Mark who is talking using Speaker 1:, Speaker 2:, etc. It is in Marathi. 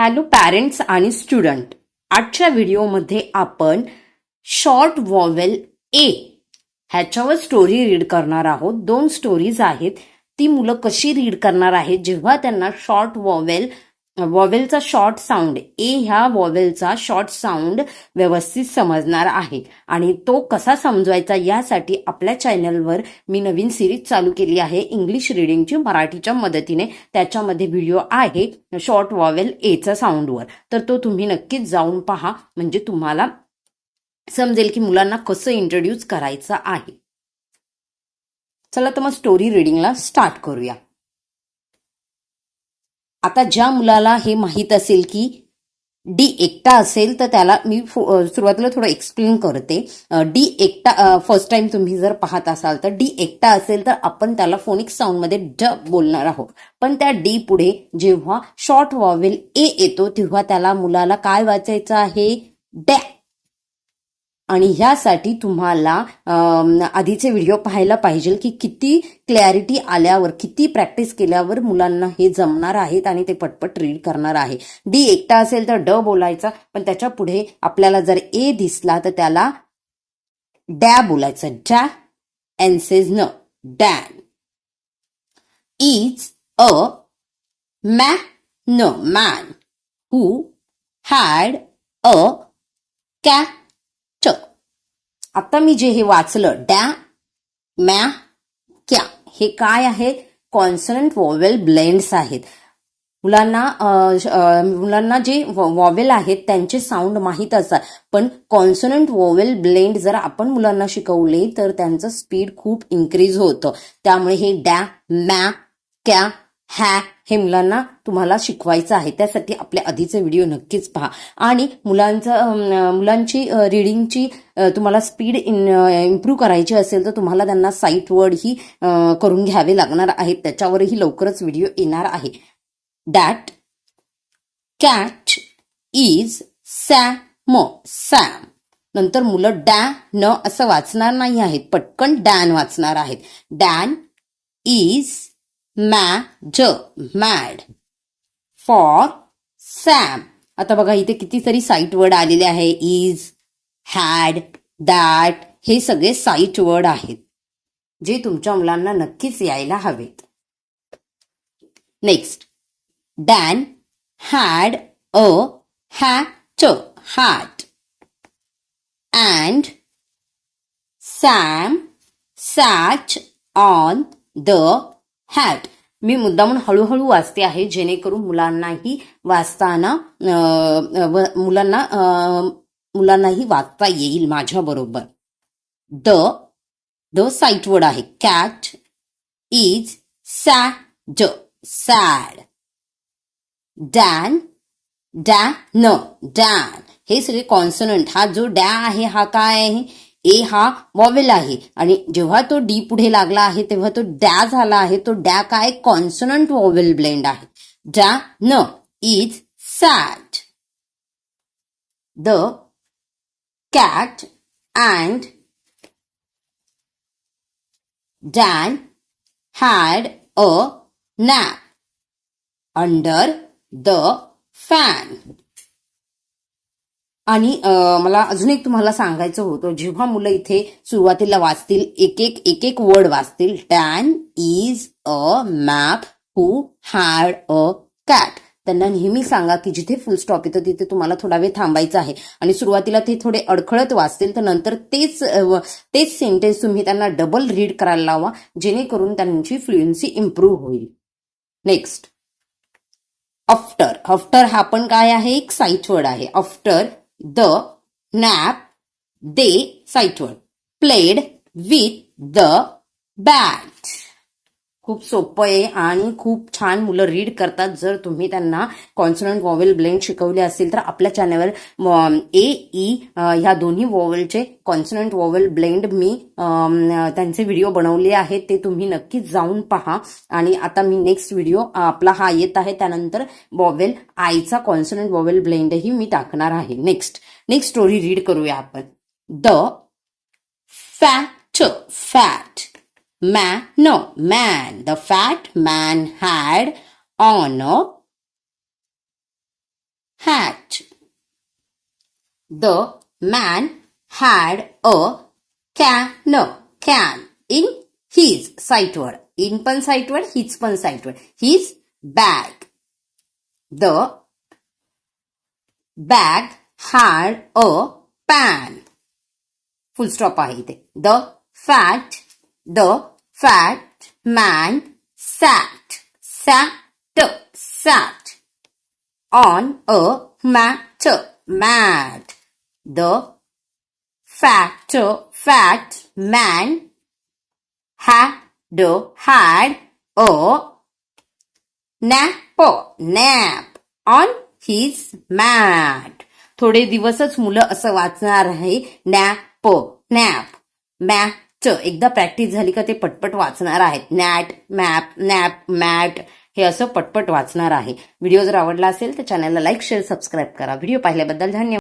Speaker 1: हॅलो पॅरेंट्स आणि स्टुडंट, आजच्या व्हिडिओमध्ये आपण शॉर्ट वॉवेल ए ह्याच्यावर स्टोरी रीड करणार आहोत. 2 स्टोरीज आहेत. ती मुलं कशी रीड करणार आहेत जेव्हा त्यांना शॉर्ट वॉवेलचा शॉर्ट साऊंड ए ह्या वॉवेलचा शॉर्ट साऊंड व्यवस्थित समजणार आहे आणि तो कसा समजवायचा यासाठी आपल्या चॅनलवर मी नवीन सिरीज चालू केली आहे इंग्लिश रीडिंगची मराठीच्या मदतीने. त्याच्यामध्ये व्हिडिओ आहे शॉर्ट वॉवेल एचा साऊंडवर, तर तो तुम्ही नक्कीच जाऊन पहा, म्हणजे तुम्हाला समजेल की मुलांना कसं इंट्रोड्यूस करायचं आहे. चला तर मग स्टोरी रीडिंगला स्टार्ट करूया. आता ज्या मुलाला हे माहीत असेल की डी एकटा असेल तर त्याला मी सुरुवातीला थोडं एक्सप्लेन करते. डी एकटा फर्स्ट टाइम तुम्ही जर पाहत असाल तर डी एकटा असेल तर आपण त्याला फोनिक साऊंडमध्ये ड बोलणार आहोत. पण त्या डी पुढे जेव्हा शॉर्ट वॉवेल ए येतो तेव्हा त्याला मुलाला काय वाचायचं आहे? डॅ. आणि ह्यासाठी तुम्हाला आधीचे व्हिडिओ पाहायला पाहिजे की किती क्लॅरिटी आल्यावर, किती प्रॅक्टिस केल्यावर मुलांना हे जमणार आहेत आणि ते पटपट रीड करणार आहे. डी एकटा असेल तर ड बोलायचा, पण त्याच्या पुढे आपल्याला जर ए दिसला तर त्याला डॅ बोलायचं. डॅ एन सेज न, dan. Is a man who had a cat. आता मी जे हे वाचलं डॅ मॅ क्या, हे काय आहे? कॉन्सनंट वॉवेल ब्लेंड्स आहेत. मुलांना जे वॉवेल आहेत त्यांचे साऊंड माहीत असतात, पण कॉन्सनंट वॉवेल ब्लेंड जर आपण मुलांना शिकवले तर त्यांचं स्पीड खूप इन्क्रीज होतं. त्यामुळे हे डॅ मॅ क्या हॅ हे मुलांना तुम्हाला शिकवायचं आहे. त्यासाठी आपल्या आधीचे व्हिडिओ नक्कीच पहा. आणि मुलांची रीडिंगची तुम्हाला स्पीड इम्प्रूव्ह करायची असेल तर तुम्हाला त्यांना साईट वर्ड ही करून घ्यावे लागणार आहेत. त्याच्यावरही लवकरच व्हिडिओ येणार आहे. That cat is Sam. नंतर मुलं डॅ न असं वाचणार नाही आहेत, पटकन डॅन वाचणार आहेत. Dan is mad for Sam. आता बघा इथे कितीतरी साईट वर्ड आलेले आहे. इज, हॅड, दॅट हे सगळे साईट वर्ड आहेत जे तुमच्या मुलांना नक्कीच यायला हवेत. Next, Dan had a hat and Sam sat on the hat. मी मुद्दामून हळूहळू वाचते आहे जेणेकरून मुलांनाही वाचता येईल माझ्या बरोबर. द साईट वर्ड आहे. Cat is sad. Dan dan हे सगळे कॉन्सनंट. हा जो डॅ आहे हा काय आहे? ए हा वॉवेल आहे आणि जेव्हा तो डी पुढे लागला आहे तेव्हा तो डॅ झाला आहे. तो डॅ काय? कॉन्सनंट वॉवेल ब्लेंड आहे. डॅ न is sad. The cat and dan had a nap under the fan. आणि मला अजून एक तुम्हाला सांगायचं होतं, जेव्हा मुलं इथे सुरुवातीला वाचतील एक एक वर्ड वाचतील. Dan is a map who had a cat. त्यांना नेहमी सांगा की जिथे फुल स्टॉप येतं तिथे तुम्हाला थोडा वेळ थांबायचं आहे आणि सुरुवातीला ते थोडे अडखळत वाचतील तर नंतर तेच सेंटेन्स तुम्ही त्यांना डबल रीड करायला लावा जेणेकरून त्यांची फ्लुएन्सी इम्प्रूव्ह होईल. नेक्स्ट, आफ्टर हा पण काय आहे? एक साईट वर्ड आहे. After the nap they site word played with the bat. खूप सोपं आहे आणि खूप छान मुलं रीड करतात जर तुम्ही त्यांना कॉन्सनंट वॉवेल ब्लेंड शिकवले असेल तर. आपल्या चॅनलवर ए ह्या दोन्ही वॉवेलचे कॉन्सनंट वॉवेल ब्लेंड मी त्यांचे व्हिडिओ बनवले आहेत, ते तुम्ही नक्कीच जाऊन पहा. आणि आता मी नेक्स्ट व्हिडिओ आपला हा येत आहे त्यानंतर वॉवेल आयचा कॉन्सनंट वॉवेल ब्लेंडही मी टाकणार आहे. नेक्स्ट स्टोरी रीड करूया आपण. The fat man. The fat man had on a hat. The man had a can in his sight word. In पण sight word, his पण sight word. His bag. The bag had a pan. Full stop आहे इथे. The fat man sat on a mat. The fat man had a nap on his mat. थोडे दिवसच मुलं असं वाचणार आहे. Nap mat. एकदा प्रॅक्टिस झाली का ते पटपट वाचणार आहेत. नॅप मॅट हे असं पटपट वाचणार आहे. व्हिडिओ जर आवडला असेल तर चॅनलला लाईक शेअर सबस्क्राईब करा. व्हिडिओ पाहिल्याबद्दल धन्यवाद.